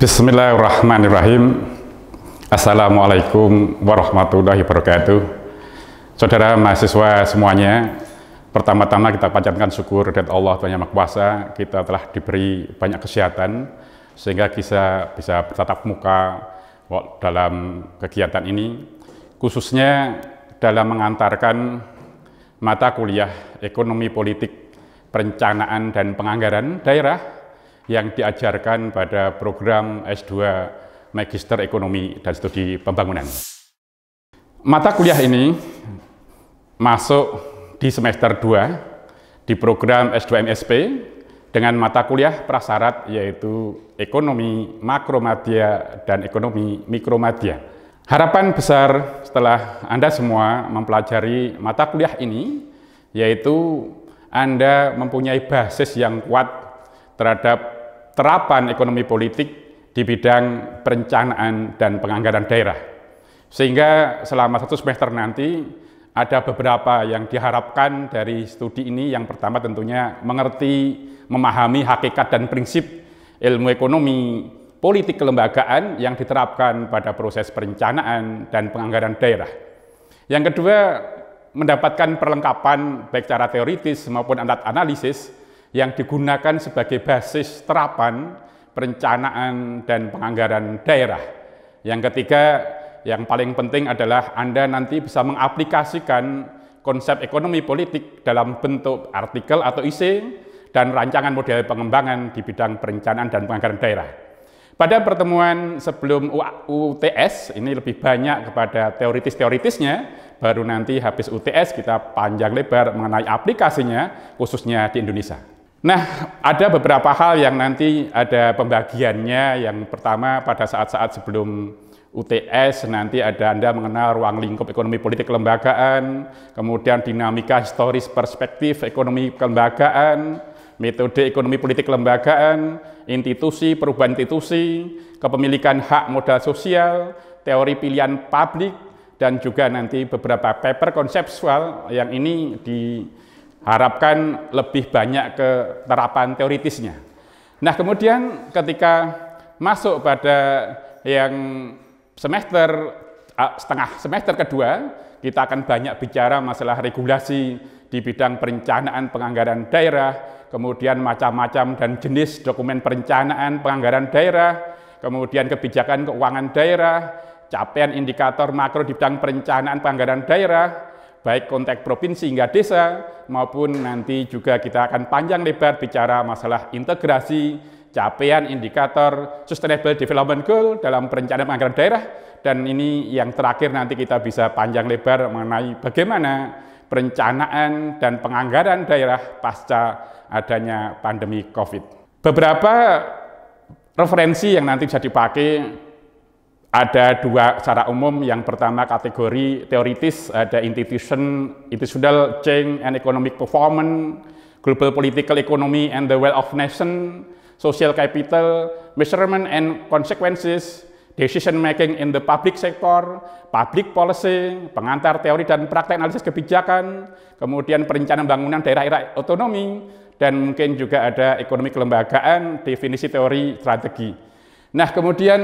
Bismillahirrahmanirrahim. Assalamualaikum warahmatullahi wabarakatuh. Saudara mahasiswa semuanya, pertama-tama kita panjatkan syukur kepada Allah Tuhan Yang Maha Kuasa. Kita telah diberi banyak kesehatan sehingga kita bisa bertatap muka dalam kegiatan ini, khususnya dalam mengantarkan mata kuliah Ekonomi Politik, Perencanaan dan Penganggaran Daerah yang diajarkan pada program S2 Magister Ekonomi dan Studi Pembangunan. Mata kuliah ini masuk di semester 2 di program S2 MSP dengan mata kuliah prasyarat yaitu Ekonomi Makromadya dan Ekonomi Mikromadya. Harapan besar setelah Anda semua mempelajari mata kuliah ini yaitu Anda mempunyai basis yang kuat terhadap terapan ekonomi politik di bidang perencanaan dan penganggaran daerah. Sehingga selama 1 semester nanti ada beberapa yang diharapkan dari studi ini. Yang pertama tentunya mengerti, memahami hakikat dan prinsip ilmu ekonomi politik kelembagaan yang diterapkan pada proses perencanaan dan penganggaran daerah. Yang kedua, mendapatkan perlengkapan baik secara teoritis maupun alat analisis yang digunakan sebagai basis terapan perencanaan dan penganggaran daerah. Yang ketiga, yang paling penting adalah Anda nanti bisa mengaplikasikan konsep ekonomi politik dalam bentuk artikel atau isi dan rancangan model pengembangan di bidang perencanaan dan penganggaran daerah. Pada pertemuan sebelum UTS, ini lebih banyak kepada teoritis-teoritisnya, baru nanti habis UTS kita panjang lebar mengenai aplikasinya, khususnya di Indonesia. Nah, ada beberapa hal yang nanti ada pembagiannya. Yang pertama, pada saat-saat sebelum UTS nanti ada Anda mengenal ruang lingkup ekonomi politik kelembagaan, kemudian dinamika historis perspektif ekonomi kelembagaan, metode ekonomi politik kelembagaan, institusi, perubahan institusi, kepemilikan hak modal sosial, teori pilihan publik, dan juga nanti beberapa paper konseptual yang ini diharapkan lebih banyak ke terapan teoritisnya. Nah, kemudian ketika masuk pada yang setengah semester kedua, kita akan banyak bicara masalah regulasi di bidang perencanaan penganggaran daerah, kemudian macam-macam dan jenis dokumen perencanaan penganggaran daerah, kemudian kebijakan keuangan daerah, capaian indikator makro di bidang perencanaan penganggaran daerah, baik konteks provinsi hingga desa, maupun nanti juga kita akan panjang lebar bicara masalah integrasi, capaian indikator Sustainable Development Goal dalam perencanaan penganggaran daerah, dan ini yang terakhir nanti kita bisa panjang lebar mengenai bagaimana perencanaan dan penganggaran daerah pasca adanya pandemi COVID. Beberapa referensi yang nanti bisa dipakai ada dua secara umum. Yang pertama kategori teoritis, ada institutional change and economic performance, global political economy and the wealth of nation, social capital, measurement and consequences, decision making in the public sector, public policy, pengantar teori dan praktek analisis kebijakan, kemudian perencanaan bangunan daerah otonomi, dan mungkin juga ada ekonomi kelembagaan, definisi teori strategi. Nah, kemudian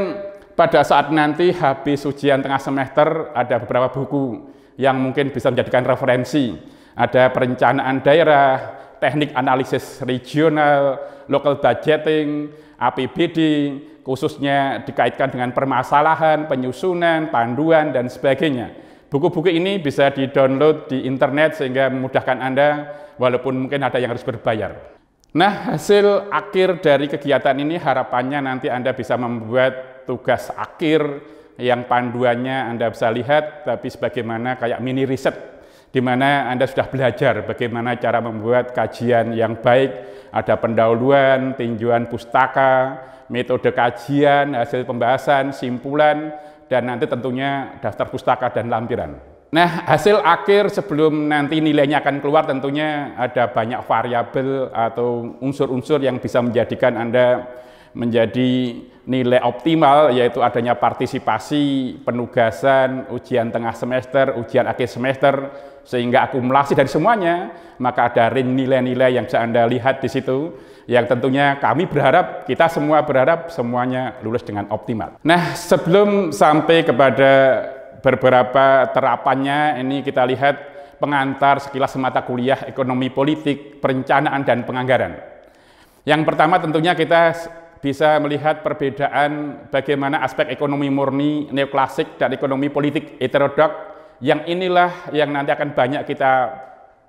pada saat nanti habis ujian tengah semester ada beberapa buku yang mungkin bisa menjadikan referensi. Ada perencanaan daerah, teknik analisis regional, local budgeting, APBD, khususnya dikaitkan dengan permasalahan, penyusunan, panduan, dan sebagainya. Buku-buku ini bisa di-download di internet sehingga memudahkan Anda, walaupun mungkin ada yang harus berbayar. Nah, hasil akhir dari kegiatan ini harapannya nanti Anda bisa membuat tugas akhir yang panduannya Anda bisa lihat, tapi sebagaimana kayak mini riset, di mana Anda sudah belajar bagaimana cara membuat kajian yang baik, ada pendahuluan, tinjauan pustaka, metode kajian, hasil pembahasan, simpulan, dan nanti tentunya daftar pustaka dan lampiran. Nah, hasil akhir sebelum nanti nilainya akan keluar tentunya ada banyak variabel atau unsur-unsur yang bisa menjadikan Anda menjadi nilai optimal, yaitu adanya partisipasi, penugasan, ujian tengah semester, ujian akhir semester, sehingga akumulasi dari semuanya, maka ada nilai-nilai yang bisa Anda lihat di situ, yang tentunya kami berharap, kita semua berharap semuanya lulus dengan optimal. Nah, sebelum sampai kepada beberapa terapannya, ini kita lihat pengantar sekilas mata kuliah ekonomi politik, perencanaan, dan penganggaran. Yang pertama tentunya kita bisa melihat perbedaan bagaimana aspek ekonomi murni neoklasik dan ekonomi politik heterodok, yang inilah yang nanti akan banyak kita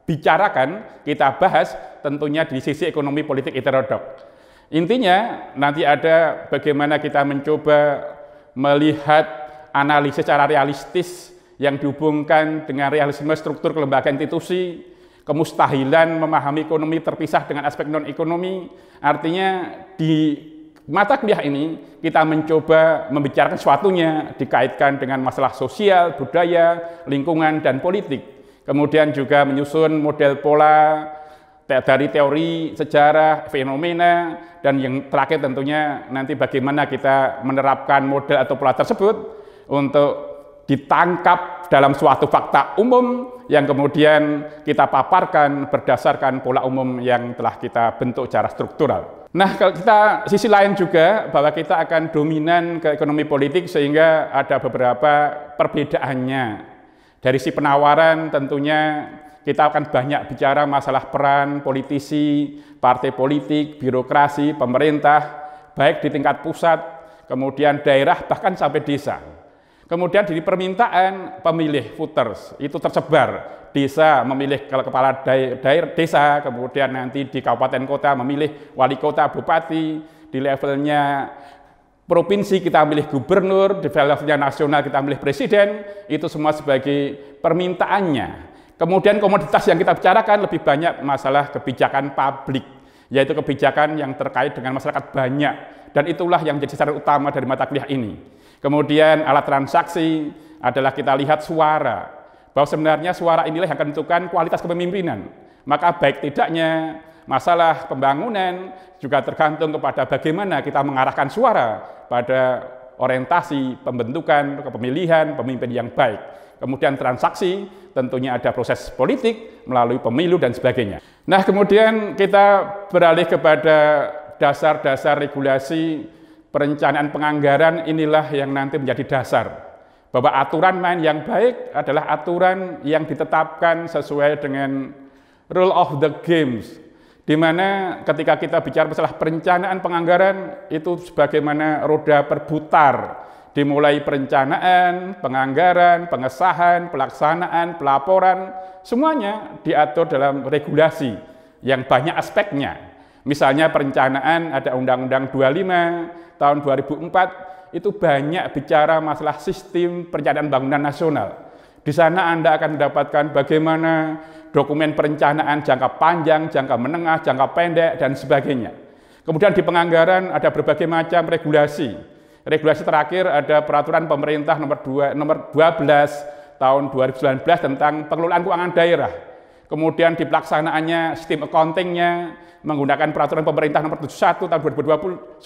bicarakan, kita bahas tentunya di sisi ekonomi politik heterodok. Intinya nanti ada bagaimana kita mencoba melihat analisis secara realistis yang dihubungkan dengan realisme struktur kelembagaan institusi, kemustahilan memahami ekonomi terpisah dengan aspek non-ekonomi. Artinya di mata kuliah ini kita mencoba membicarakan sesuatunya dikaitkan dengan masalah sosial, budaya, lingkungan, dan politik. Kemudian juga menyusun model pola dari teori, sejarah, fenomena, dan yang terakhir tentunya nanti bagaimana kita menerapkan model atau pola tersebut untuk ditangkap dalam suatu fakta umum yang kemudian kita paparkan berdasarkan pola umum yang telah kita bentuk secara struktural. Nah, kalau kita sisi lain juga bahwa kita akan dominan ke ekonomi politik sehingga ada beberapa perbedaannya. Dari si penawaran tentunya kita akan banyak bicara masalah peran politisi, partai politik, birokrasi, pemerintah, baik di tingkat pusat, kemudian daerah, bahkan sampai desa. Kemudian dari permintaan pemilih voters itu tersebar, desa memilih kepala daerah desa, kemudian nanti di kabupaten kota memilih wali kota, bupati, di levelnya provinsi kita memilih gubernur, di levelnya nasional kita memilih presiden, itu semua sebagai permintaannya. Kemudian komoditas yang kita bicarakan lebih banyak masalah kebijakan publik, yaitu kebijakan yang terkait dengan masyarakat banyak, dan itulah yang menjadi sasaran utama dari mata kuliah ini. Kemudian alat transaksi adalah kita lihat suara, bahwa sebenarnya suara inilah yang akan menentukan kualitas kepemimpinan. Maka baik tidaknya masalah pembangunan juga tergantung kepada bagaimana kita mengarahkan suara pada orientasi pembentukan kepemilihan pemimpin yang baik. Kemudian transaksi tentunya ada proses politik melalui pemilu dan sebagainya. Nah, kemudian kita beralih kepada dasar-dasar regulasi perencanaan penganggaran. Inilah yang nanti menjadi dasar bahwa aturan main yang baik adalah aturan yang ditetapkan sesuai dengan rule of the games, di mana ketika kita bicara masalah perencanaan penganggaran itu sebagaimana roda berputar, dimulai perencanaan, penganggaran, pengesahan, pelaksanaan, pelaporan, semuanya diatur dalam regulasi yang banyak aspeknya. Misalnya perencanaan ada Undang-Undang 25 tahun 2004, itu banyak bicara masalah sistem perencanaan bangunan nasional. Di sana Anda akan mendapatkan bagaimana dokumen perencanaan jangka panjang, jangka menengah, jangka pendek, dan sebagainya. Kemudian di penganggaran ada berbagai macam regulasi. Regulasi terakhir ada Peraturan Pemerintah nomor 12 tahun 2019 tentang pengelolaan keuangan daerah. Kemudian di pelaksanaannya, sistem accounting-nya menggunakan Peraturan Pemerintah nomor 71 tahun 2010,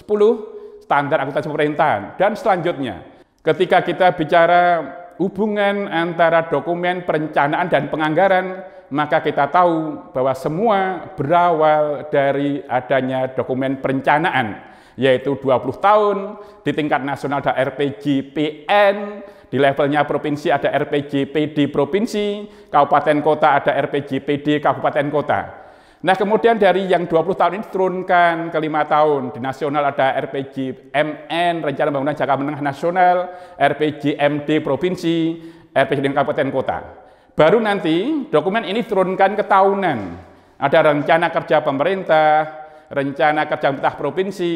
standar akuntansi pemerintahan. Dan selanjutnya, ketika kita bicara hubungan antara dokumen perencanaan dan penganggaran, maka kita tahu bahwa semua berawal dari adanya dokumen perencanaan, yaitu 20 tahun, di tingkat nasional ada RPJPN, di levelnya provinsi ada RPJPD provinsi, kabupaten kota ada RPJPD kabupaten kota. Nah, kemudian dari yang 20 tahun ini diturunkan ke 5 tahun, di nasional ada RPJMN, Rencana Pembangunan Jangka Menengah Nasional, RPJMD provinsi, RPJMD kabupaten kota. Baru nanti dokumen ini diturunkan ke tahunan, ada rencana kerja pemerintah, rencana kerja pemerintah provinsi,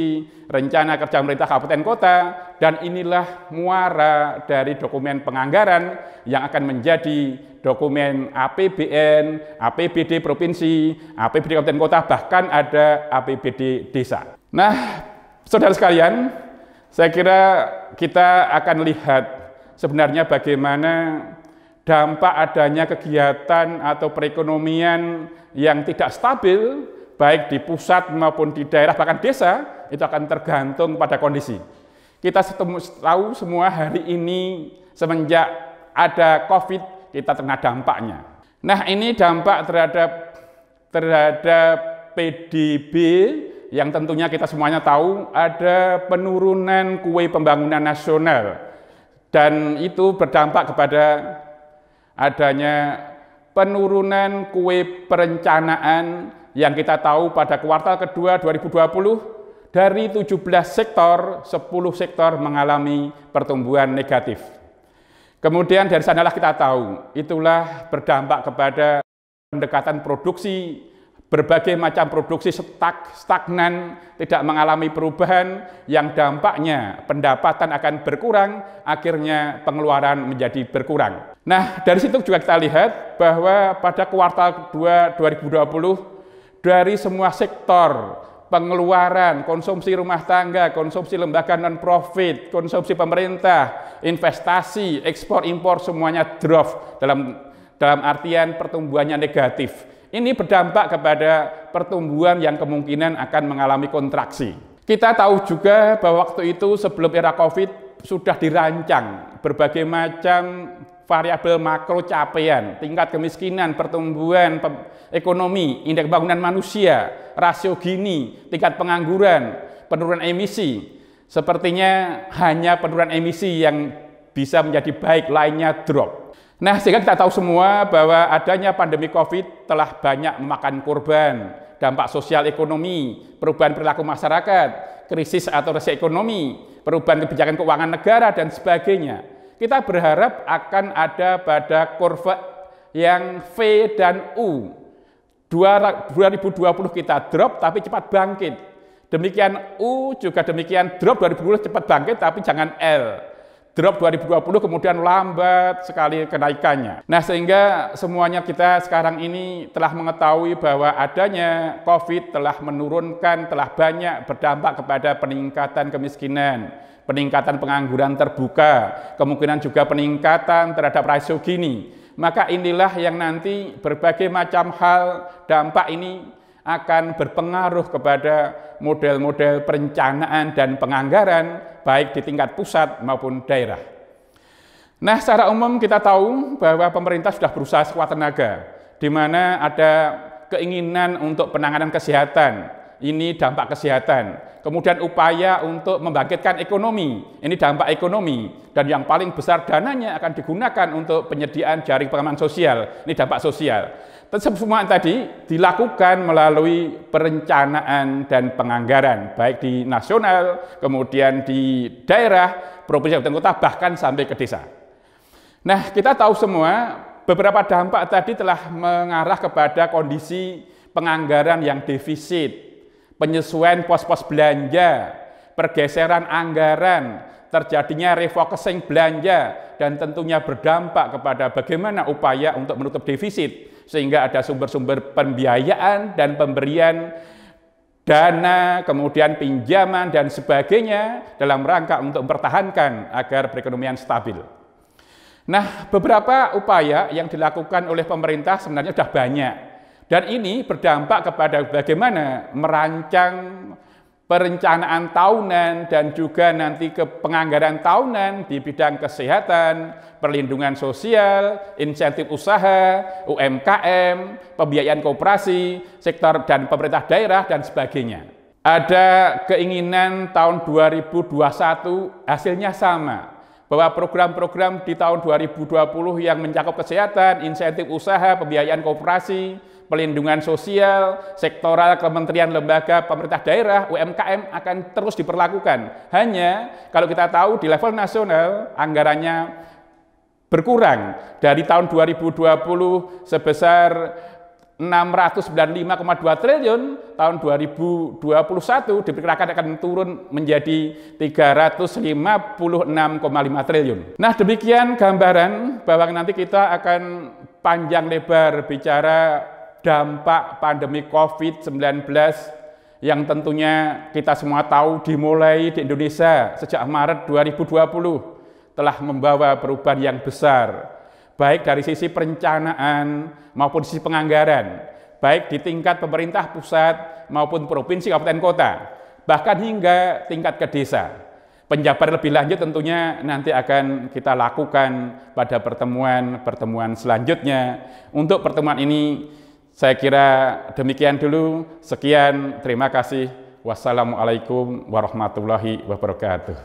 rencana kerja pemerintah kabupaten kota, dan inilah muara dari dokumen penganggaran yang akan menjadi dokumen APBN, APBD provinsi, APBD kabupaten kota, bahkan ada APBD desa. Nah, saudara sekalian, saya kira kita akan lihat sebenarnya bagaimana dampak adanya kegiatan atau perekonomian yang tidak stabil, baik di pusat maupun di daerah bahkan desa, itu akan tergantung pada kondisi. Kita tahu semua hari ini semenjak ada COVID, kita terkena dampaknya. Nah, ini dampak terhadap PDB yang tentunya kita semuanya tahu ada penurunan kue pembangunan nasional, dan itu berdampak kepada adanya penurunan kue perencanaan yang kita tahu pada kuartal kedua 2020 dari 17 sektor, 10 sektor mengalami pertumbuhan negatif. Kemudian dari sanalah kita tahu, itulah berdampak kepada pendekatan produksi, berbagai macam produksi stagnan, tidak mengalami perubahan, yang dampaknya pendapatan akan berkurang, akhirnya pengeluaran menjadi berkurang. Nah, dari situ juga kita lihat bahwa pada kuartal 2 2020, dari semua sektor, pengeluaran, konsumsi rumah tangga, konsumsi lembaga non-profit, konsumsi pemerintah, investasi, ekspor impor, semuanya drop dalam artian pertumbuhannya negatif. Ini berdampak kepada pertumbuhan yang kemungkinan akan mengalami kontraksi. Kita tahu juga bahwa waktu itu sebelum era COVID sudah dirancang berbagai macam variabel makro capaian, tingkat kemiskinan, pertumbuhan ekonomi, indeks pembangunan manusia, rasio Gini, tingkat pengangguran, penurunan emisi. Sepertinya hanya penurunan emisi yang bisa menjadi baik, lainnya drop. Nah, sehingga kita tahu semua bahwa adanya pandemi COVID telah banyak memakan korban, dampak sosial ekonomi, perubahan perilaku masyarakat, krisis atau resesi ekonomi, perubahan kebijakan keuangan negara, dan sebagainya. Kita berharap akan ada pada kurva yang V dan U. 2020 kita drop tapi cepat bangkit. Demikian U juga demikian, drop 2020 cepat bangkit tapi jangan L. Drop 2020 kemudian lambat sekali kenaikannya. Nah, sehingga semuanya kita sekarang ini telah mengetahui bahwa adanya COVID telah menurunkan, telah banyak berdampak kepada peningkatan kemiskinan, peningkatan pengangguran terbuka, kemungkinan juga peningkatan terhadap rasio Gini. Maka inilah yang nanti berbagai macam hal dampak ini akan berpengaruh kepada model-model perencanaan dan penganggaran baik di tingkat pusat maupun daerah. Nah, secara umum kita tahu bahwa pemerintah sudah berusaha sekuat tenaga, di mana ada keinginan untuk penanganan kesehatan, ini dampak kesehatan. Kemudian upaya untuk membangkitkan ekonomi, ini dampak ekonomi. Dan yang paling besar dananya akan digunakan untuk penyediaan jaring pengaman sosial, ini dampak sosial. Semua tadi dilakukan melalui perencanaan dan penganggaran, baik di nasional, kemudian di daerah, provinsi dan kota, bahkan sampai ke desa. Nah, kita tahu semua beberapa dampak tadi telah mengarah kepada kondisi penganggaran yang defisit, penyesuaian pos-pos belanja, pergeseran anggaran, terjadinya refocusing belanja, dan tentunya berdampak kepada bagaimana upaya untuk menutup defisit, sehingga ada sumber-sumber pembiayaan dan pemberian dana, kemudian pinjaman dan sebagainya dalam rangka untuk mempertahankan agar perekonomian stabil. Nah, beberapa upaya yang dilakukan oleh pemerintah sebenarnya sudah banyak, dan ini berdampak kepada bagaimana merancang perencanaan tahunan dan juga nanti ke penganggaran tahunan di bidang kesehatan, perlindungan sosial, insentif usaha, UMKM, pembiayaan koperasi, sektor dan pemerintah daerah, dan sebagainya. Ada keinginan tahun 2021 hasilnya sama, bahwa program-program di tahun 2020 yang mencakup kesehatan, insentif usaha, pembiayaan koperasi, pelindungan sosial, sektoral, kementerian, lembaga, pemerintah daerah, UMKM akan terus diperlakukan. Hanya kalau kita tahu di level nasional anggarannya berkurang dari tahun 2020 sebesar 695,2 triliun, tahun 2021 diperkirakan akan turun menjadi 356,5 triliun. Nah, demikian gambaran bahwa nanti kita akan panjang lebar bicara dampak pandemi COVID-19 yang tentunya kita semua tahu dimulai di Indonesia sejak Maret 2020 telah membawa perubahan yang besar, baik dari sisi perencanaan maupun sisi penganggaran, baik di tingkat pemerintah pusat maupun provinsi, kabupaten, kota. bahkan hingga tingkat ke desa. Penjabaran lebih lanjut tentunya nanti akan kita lakukan pada pertemuan selanjutnya. Untuk pertemuan ini saya kira demikian dulu. Sekian, terima kasih. Wassalamualaikum warahmatullahi wabarakatuh.